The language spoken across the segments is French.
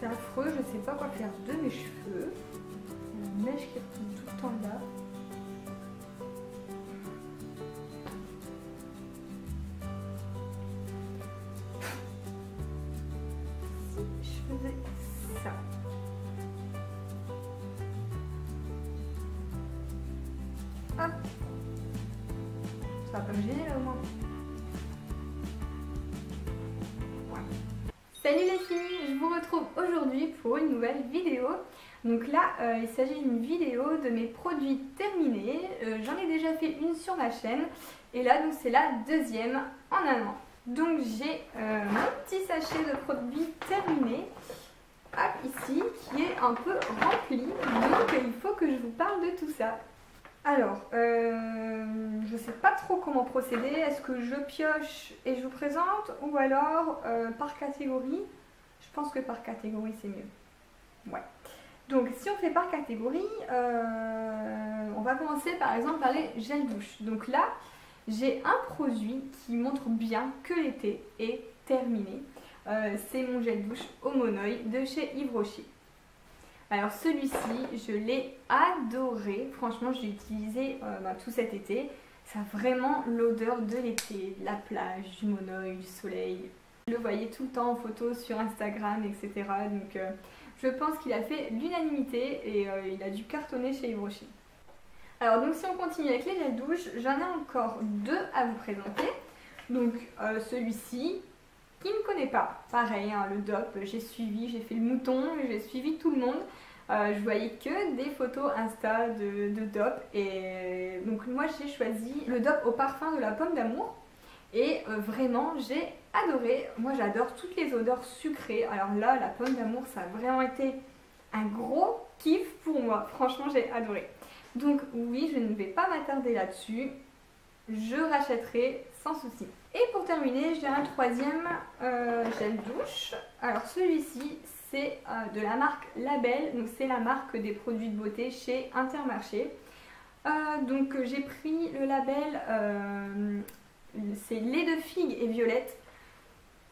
C'est affreux, je sais pas quoi faire de mes cheveux. La neige qui retombe tout le temps là. Si je faisais ça. Hop. Ça va pas me gêner là au moins. Salut les filles, je vous retrouve aujourd'hui pour une nouvelle vidéo. Donc là, il s'agit d'une vidéo de mes produits terminés. J'en ai déjà fait une sur ma chaîne et là donc c'est la deuxième en un an. Donc j'ai mon petit sachet de produits terminés ici qui est un peu rempli. Donc il faut que je vous parle de tout ça. Alors, je sais pas trop comment procéder. Est-ce que je pioche et je vous présente ou alors par catégorie? Je pense que par catégorie c'est mieux. Ouais. Donc si on fait par catégorie, on va commencer par exemple par les gels douche. Donc là, j'ai un produit qui montre bien que l'été est terminé. C'est mon gel douche Homonoï de chez Yves Rocher. Alors celui-ci, je l'ai adoré, franchement je l'ai utilisé tout cet été. Ça a vraiment l'odeur de l'été, de la plage, du monoeil, du soleil. Vous le voyez tout le temps en photo sur Instagram, etc. Donc je pense qu'il a fait l'unanimité et il a dû cartonner chez Yves Rocher. Alors donc si on continue avec les gels douche, j'en ai encore deux à vous présenter. Donc celui-ci, qui ne me connaît pas, pareil, hein, le DOP, j'ai suivi, j'ai fait le mouton, j'ai suivi tout le monde. Je voyais que des photos Insta de DOP et donc moi j'ai choisi le DOP au parfum de la pomme d'amour et vraiment j'ai adoré. Moi j'adore toutes les odeurs sucrées, alors là la pomme d'amour ça a vraiment été un gros kiff pour moi, franchement j'ai adoré. Donc oui, je ne vais pas m'attarder là-dessus, je rachèterai sans souci. Et pour terminer, j'ai un troisième gel douche. Alors celui-ci, c'est de la marque Label, donc c'est la marque des produits de beauté chez Intermarché. Donc j'ai pris le Label, c'est lait de figue et violette.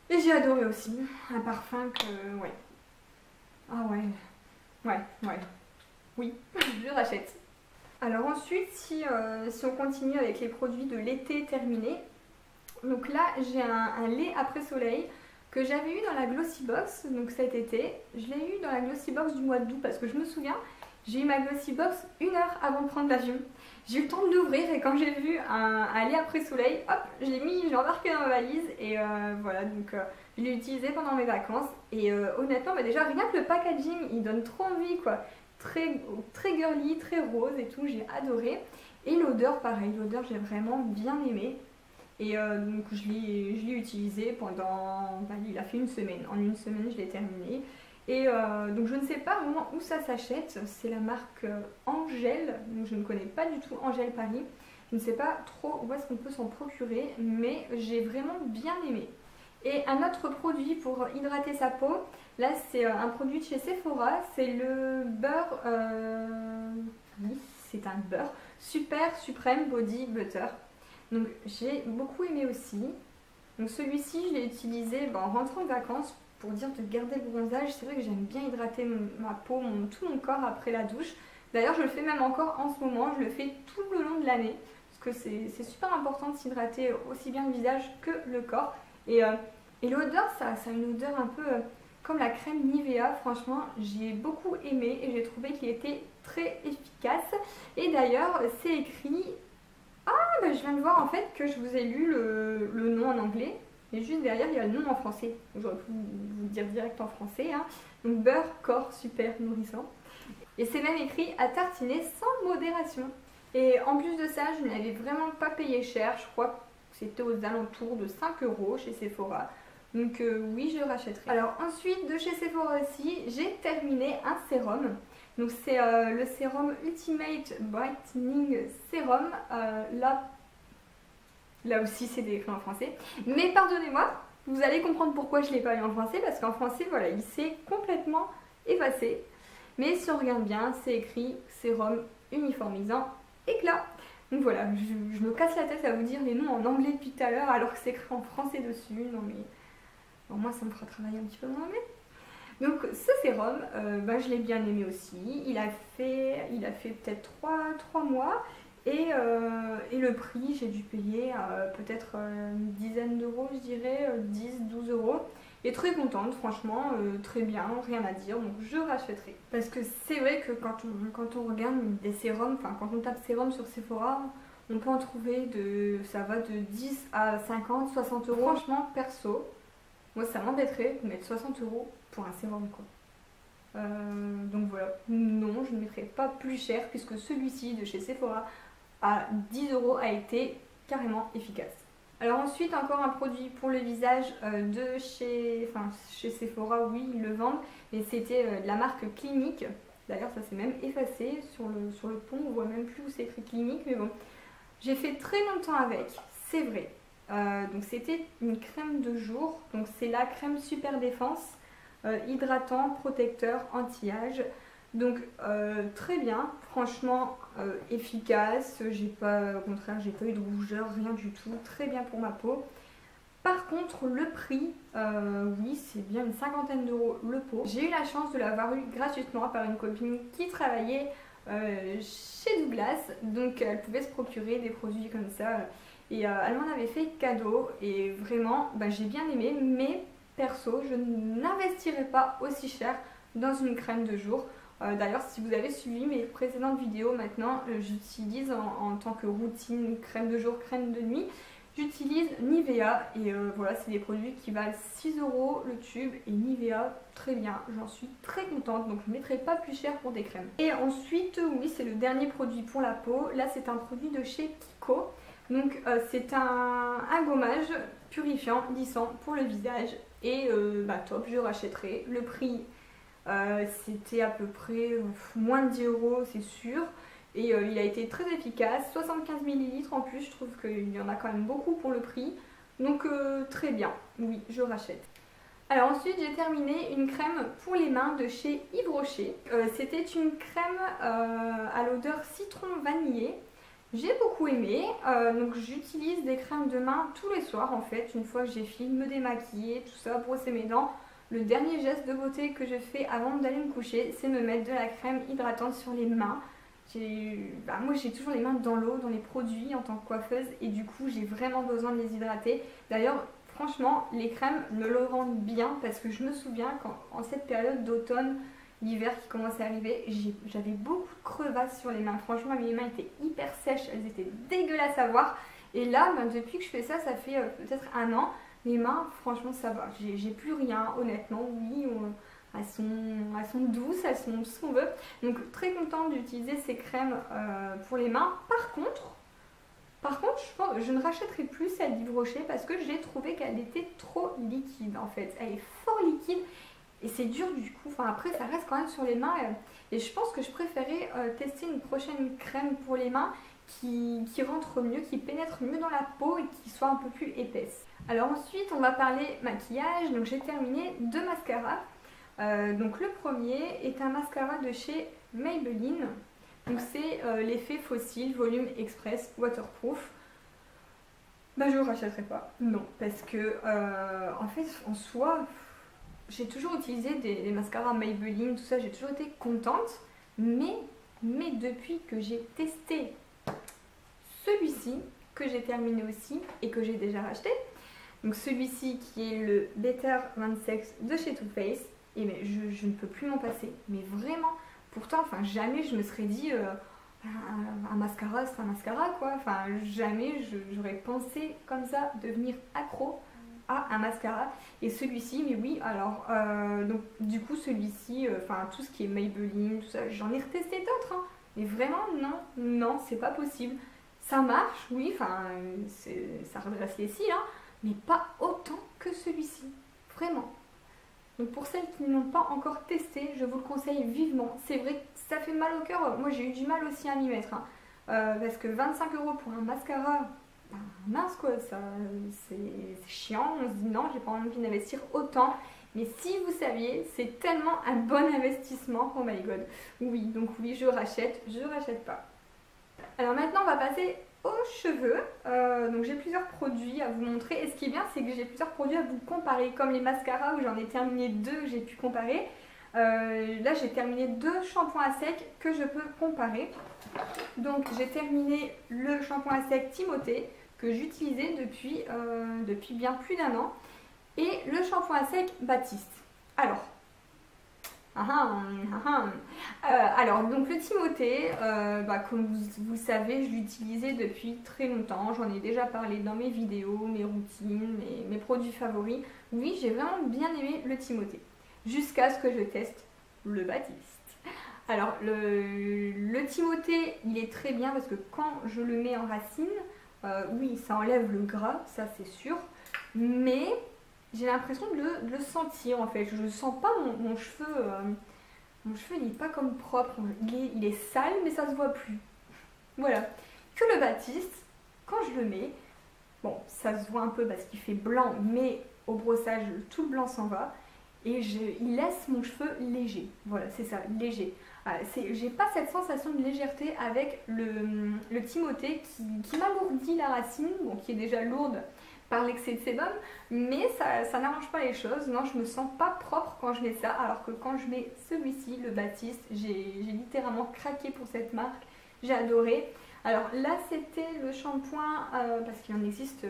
Et j'ai adoré aussi, un parfum que, ouais. Ah ouais, oui, je rachète. Alors ensuite, si on continue avec les produits de l'été terminés, donc là j'ai un lait après soleil que j'avais eu dans la Glossy Box donc cet été. Je l'ai eu dans la Glossy Box du mois d'août parce que je me souviens, j'ai eu ma Glossy Box 1 heure avant de prendre l'avion. J'ai eu le temps de l'ouvrir et quand j'ai vu un lait après soleil, hop, je l'ai mis, j'ai embarqué dans ma valise et voilà, donc je l'ai utilisé pendant mes vacances et honnêtement, déjà rien que le packaging il donne trop envie quoi. Très girly, très rose et tout, j'ai adoré. Et l'odeur pareil, l'odeur j'ai vraiment bien aimé. Et donc je l'ai utilisé pendant, il a fait une semaine. En une semaine je l'ai terminé. Et donc je ne sais pas vraiment où ça s'achète. C'est la marque Angèle. Donc je ne connais pas du tout Angèle Paris. Je ne sais pas trop où est-ce qu'on peut s'en procurer. Mais j'ai vraiment bien aimé. Et un autre produit pour hydrater sa peau. Là c'est un produit de chez Sephora. C'est le beurre... oui, c'est un beurre. Super Supreme Body Butter. Donc j'ai beaucoup aimé aussi. Donc celui-ci je l'ai utilisé en rentrant de vacances pour dire de garder le bronzage. C'est vrai que j'aime bien hydrater ma peau, tout mon corps après la douche. D'ailleurs je le fais même encore en ce moment, je le fais tout le long de l'année. Parce que c'est super important de s'hydrater aussi bien le visage que le corps. Et l'odeur, ça a une odeur un peu comme la crème Nivea. Franchement j'ai beaucoup aimé et j'ai trouvé qu'il était très efficace. Et d'ailleurs c'est écrit... je viens de voir en fait que je vous ai lu le nom en anglais et juste derrière il y a le nom en français. J'aurais pu vous dire direct en français. Hein. Donc beurre corps super nourrissant. Et c'est même écrit à tartiner sans modération. Et en plus de ça, je ne l'avais vraiment pas payé cher. Je crois que c'était aux alentours de 5 € chez Sephora. Donc oui, je rachèterai. Alors ensuite de chez Sephora aussi, j'ai terminé un sérum. Donc c'est le sérum Ultimate Brightening Serum. Là aussi c'est écrit en français. Mais pardonnez-moi, vous allez comprendre pourquoi je ne l'ai pas eu en français. Parce qu'en français, voilà, il s'est complètement effacé. Mais si on regarde bien, c'est écrit sérum uniformisant éclat. Donc voilà, je me casse la tête à vous dire les noms en anglais depuis tout à l'heure alors que c'est écrit en français dessus. Non mais au moins ça me fera travailler un petit peu mon anglais. Donc ce sérum, je l'ai bien aimé aussi. Il a fait peut-être 3 mois. Et le prix, j'ai dû payer peut-être une dizaine d'euros, je dirais, 10-12 euros. Et très contente, franchement, très bien, rien à dire, donc je rachèterai. Parce que c'est vrai que quand on regarde des sérums, enfin quand on tape sérum sur Sephora, on peut en trouver ça va de 10 à 50, 60 euros. Franchement, perso, moi ça m'embêterait de mettre 60 euros pour un sérum, quoi. Donc voilà, non, je ne mettrai pas plus cher puisque celui-ci de chez Sephora à 10 euros a été carrément efficace. Alors ensuite, encore un produit pour le visage de chez Sephora, oui, ils le vendent, mais c'était de la marque Clinique. D'ailleurs, ça s'est même effacé sur le pont, on voit même plus où c'est écrit Clinique, mais bon. J'ai fait très longtemps avec, c'est vrai. Donc c'était une crème de jour, donc c'est la crème Super Défense, hydratant, protecteur, anti-âge. Donc très bien, franchement efficace, au contraire j'ai pas eu de rougeur, rien du tout, très bien pour ma peau. Par contre le prix, oui c'est bien une cinquantaine d'euros le pot. J'ai eu la chance de l'avoir eu gratuitement par une copine qui travaillait chez Douglas, donc elle pouvait se procurer des produits comme ça et elle m'en avait fait cadeau et vraiment j'ai bien aimé, mais perso je n'investirai pas aussi cher dans une crème de jour. D'ailleurs, si vous avez suivi mes précédentes vidéos, maintenant j'utilise en tant que routine crème de jour, crème de nuit, j'utilise Nivea et voilà, c'est des produits qui valent 6 euros le tube et Nivea, très bien, j'en suis très contente, donc je ne mettrai pas plus cher pour des crèmes. Et ensuite, oui, c'est le dernier produit pour la peau, là c'est un produit de chez Kiko, donc c'est un gommage purifiant, lissant pour le visage et top, je rachèterai. Le prix c'était à peu près moins de 10 euros, c'est sûr. Et il a été très efficace, 75 ml en plus, je trouve qu'il y en a quand même beaucoup pour le prix. Donc très bien, oui, je rachète. Alors ensuite j'ai terminé une crème pour les mains de chez Yves Rocher. C'était une crème à l'odeur citron vanillé. J'ai beaucoup aimé, donc j'utilise des crèmes de main tous les soirs en fait, une fois que j'ai fini de me démaquiller, tout ça, brosser mes dents. Le dernier geste de beauté que je fais avant d'aller me coucher, c'est me mettre de la crème hydratante sur les mains. Moi j'ai toujours les mains dans l'eau, dans les produits en tant que coiffeuse et du coup j'ai vraiment besoin de les hydrater. D'ailleurs franchement les crèmes me le rendent bien parce que je me souviens qu'en cette période d'automne, l'hiver qui commence à arriver, j'avais beaucoup de crevasses sur les mains. Franchement mes mains étaient hyper sèches, elles étaient dégueulasses à voir. Et là depuis que je fais ça, ça fait peut-être un an. Les mains, franchement, ça va. J'ai plus rien, honnêtement. Oui, elles sont douces, elles sont ce qu'on veut. Donc, très contente d'utiliser ces crèmes pour les mains. Par contre, je ne rachèterai plus celle d'Yves Rocher parce que j'ai trouvé qu'elle était trop liquide, en fait. Elle est fort liquide et c'est dur du coup. Enfin, après, ça reste quand même sur les mains. Et je pense que je préférais tester une prochaine crème pour les mains qui rentre mieux, qui pénètre mieux dans la peau et qui soit un peu plus épaisse. Alors ensuite on va parler maquillage, donc j'ai terminé 2 mascaras. Donc le premier est un mascara de chez Maybelline, donc c'est l'effet fossile volume express waterproof. Je ne rachèterai pas, non, parce que en fait en soi j'ai toujours utilisé des mascaras Maybelline, tout ça, j'ai toujours été contente, mais depuis que j'ai testé celui-ci, que j'ai terminé aussi et que j'ai déjà racheté, donc celui-ci qui est le Better One Sex de chez Too Faced, et mais je ne peux plus m'en passer, mais vraiment, pourtant, enfin jamais je me serais dit un mascara c'est un mascara quoi, enfin jamais j'aurais pensé comme ça devenir accro à un mascara. Et celui-ci, mais oui, alors donc du coup celui-ci, enfin tout ce qui est Maybelline, tout ça, j'en ai retesté d'autres, hein, mais vraiment non, c'est pas possible. Ça marche, oui, enfin ça redresse les cils, hein, mais pas autant que celui-ci, vraiment. Donc pour celles qui n'ont pas encore testé, je vous le conseille vivement. C'est vrai que ça fait mal au cœur, moi j'ai eu du mal aussi à m'y mettre, hein, parce que 25 € pour un mascara, mince quoi, c'est chiant, on se dit non, j'ai pas envie d'investir autant. Mais si vous saviez, c'est tellement un bon investissement, oh my god. Oui, donc oui, je rachète pas. Alors maintenant on va passer aux cheveux. Donc j'ai plusieurs produits à vous montrer. Et ce qui est bien, c'est que j'ai plusieurs produits à vous comparer. Comme les mascaras où j'en ai terminé 2 que j'ai pu comparer. Là j'ai terminé 2 shampoings à sec que je peux comparer. Donc j'ai terminé le shampoing à sec Timothée que j'utilisais depuis bien plus d'1 an. Et le shampoing à sec Baptiste. Alors, alors donc le Timothée, comme vous le savez, je l'utilisais depuis très longtemps. J'en ai déjà parlé dans mes vidéos, mes routines, mes produits favoris. Oui, j'ai vraiment bien aimé le Timothée. Jusqu'à ce que je teste le Baptiste. Alors le Timothée, il est très bien parce que quand je le mets en racine, oui, ça enlève le gras, ça c'est sûr. Mais j'ai l'impression de le sentir en fait. Je ne sens pas mon cheveu. Mon cheveu il n'est pas comme propre. Il est sale mais ça se voit plus. Voilà. Que le Baptiste, quand je le mets, bon ça se voit un peu parce qu'il fait blanc mais au brossage tout le blanc s'en va. Et il laisse mon cheveu léger. Voilà, c'est ça, léger. J'ai pas cette sensation de légèreté avec le Timothée qui m'alourdit la racine, bon, qui est déjà lourde par l'excès de sébum, mais ça n'arrange pas les choses. Non, je me sens pas propre quand je mets ça, alors que quand je mets celui-ci, le Baptiste, j'ai littéralement craqué pour cette marque. J'ai adoré. Alors là, c'était le shampoing, parce qu'il en existe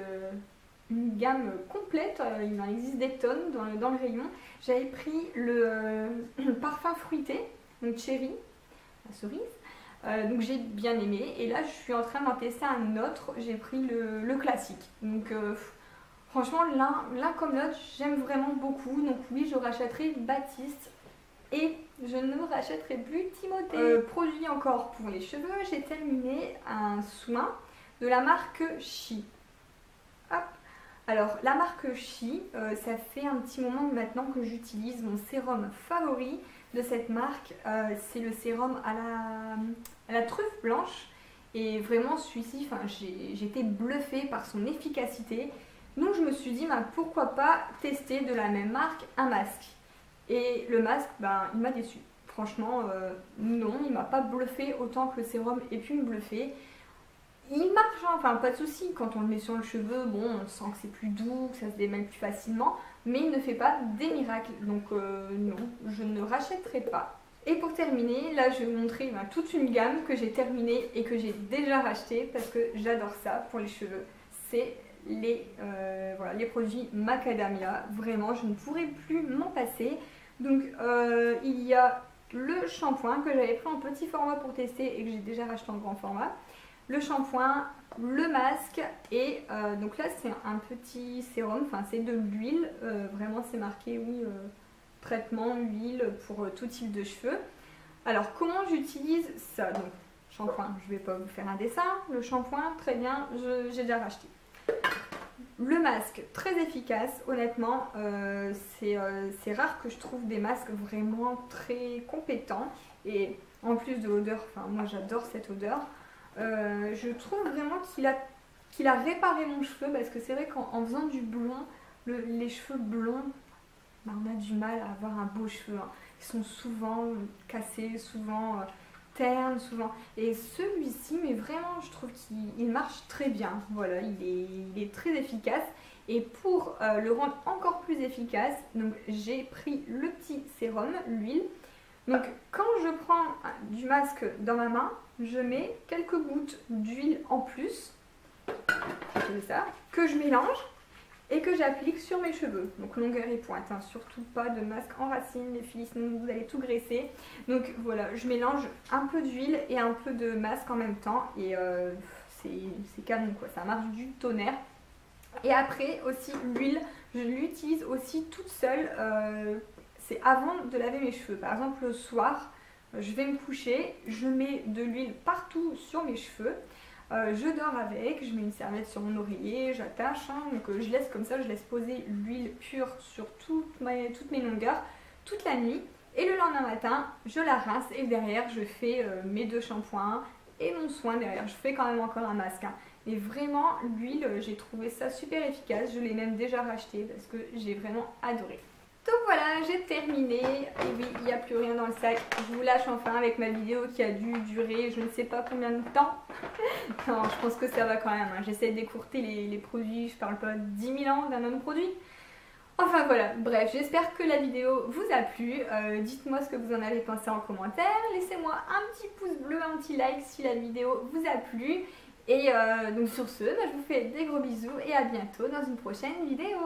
une gamme complète, il en existe des tonnes dans le rayon. J'avais pris le parfum fruité, donc cherry, la cerise. Donc j'ai bien aimé et là je suis en train d'en tester un autre, j'ai pris le classique. Donc franchement l'un comme l'autre j'aime vraiment beaucoup. Donc oui, je rachèterai Baptiste et je ne rachèterai plus Timothée. Produit encore pour les cheveux, j'ai terminé un soin de la marque Chi. Hop. Alors la marque Chi, ça fait un petit moment maintenant que j'utilise mon sérum favori de cette marque. C'est le sérum à la truffe blanche. Et vraiment celui-ci, j'ai été bluffée par son efficacité. Donc je me suis dit, pourquoi pas tester de la même marque un masque. Et le masque, il m'a déçu. Franchement, non, il m'a pas bluffé autant que le sérum ait pu me bluffer. Il marche, hein, enfin pas de souci, quand on le met sur le cheveu, bon, on sent que c'est plus doux, que ça se démêle plus facilement, mais il ne fait pas des miracles, donc non, je ne rachèterai pas. Et pour terminer, là je vais vous montrer toute une gamme que j'ai terminée et que j'ai déjà racheté parce que j'adore ça pour les cheveux. C'est voilà, les produits Macadamia, vraiment je ne pourrais plus m'en passer. Donc il y a le shampoing que j'avais pris en petit format pour tester et que j'ai déjà racheté en grand format. Le shampoing, le masque et donc là c'est un petit sérum, enfin c'est de l'huile, vraiment c'est marqué oui traitement huile pour tout type de cheveux. Alors comment j'utilise ça? Donc shampoing, je ne vais pas vous faire un dessin, le shampoing très bien, j'ai déjà racheté. Le masque très efficace, honnêtement c'est rare que je trouve des masques vraiment très compétents et en plus de l'odeur, enfin moi j'adore cette odeur. Je trouve vraiment qu'il a réparé mon cheveu parce que c'est vrai qu'en faisant du blond, les cheveux blonds, on a du mal à avoir un beau cheveu. Hein. Ils sont souvent cassés, souvent ternes, souvent. Et celui-ci, mais vraiment, je trouve qu'il marche très bien. Voilà, il est très efficace. Et pour le rendre encore plus efficace, donc j'ai pris le petit sérum, l'huile. Donc quand je prends du masque dans ma main, je mets quelques gouttes d'huile en plus, ça, que je mélange et que j'applique sur mes cheveux. Donc longueur et pointe, hein, surtout pas de masque en racine les filles, sinon vous allez tout graisser. Donc voilà, je mélange un peu d'huile et un peu de masque en même temps et c'est canon quoi, ça marche du tonnerre. Et après aussi l'huile, je l'utilise aussi toute seule. C'est avant de laver mes cheveux. Par exemple le soir, je vais me coucher, je mets de l'huile partout sur mes cheveux, je dors avec, je mets une serviette sur mon oreiller, j'attache, hein, donc je laisse comme ça, je laisse poser l'huile pure sur toutes mes longueurs toute la nuit et le lendemain matin je la rince et derrière je fais mes 2 shampoings et mon soin derrière, je fais quand même encore un masque. Hein. Mais vraiment l'huile, j'ai trouvé ça super efficace, je l'ai même déjà racheté parce que j'ai vraiment adoré. Donc voilà, j'ai terminé. Et oui, il n'y a plus rien dans le sac. Je vous lâche enfin avec ma vidéo qui a dû durer je ne sais pas combien de temps. Non, je pense que ça va quand même. Hein. J'essaie d'écourter les produits. Je parle pas de 10 000 ans d'un même produit. Enfin voilà, bref, j'espère que la vidéo vous a plu. Dites-moi ce que vous en avez pensé en commentaire. Laissez-moi un petit pouce bleu, un petit like si la vidéo vous a plu. Et donc sur ce, je vous fais des gros bisous et à bientôt dans une prochaine vidéo.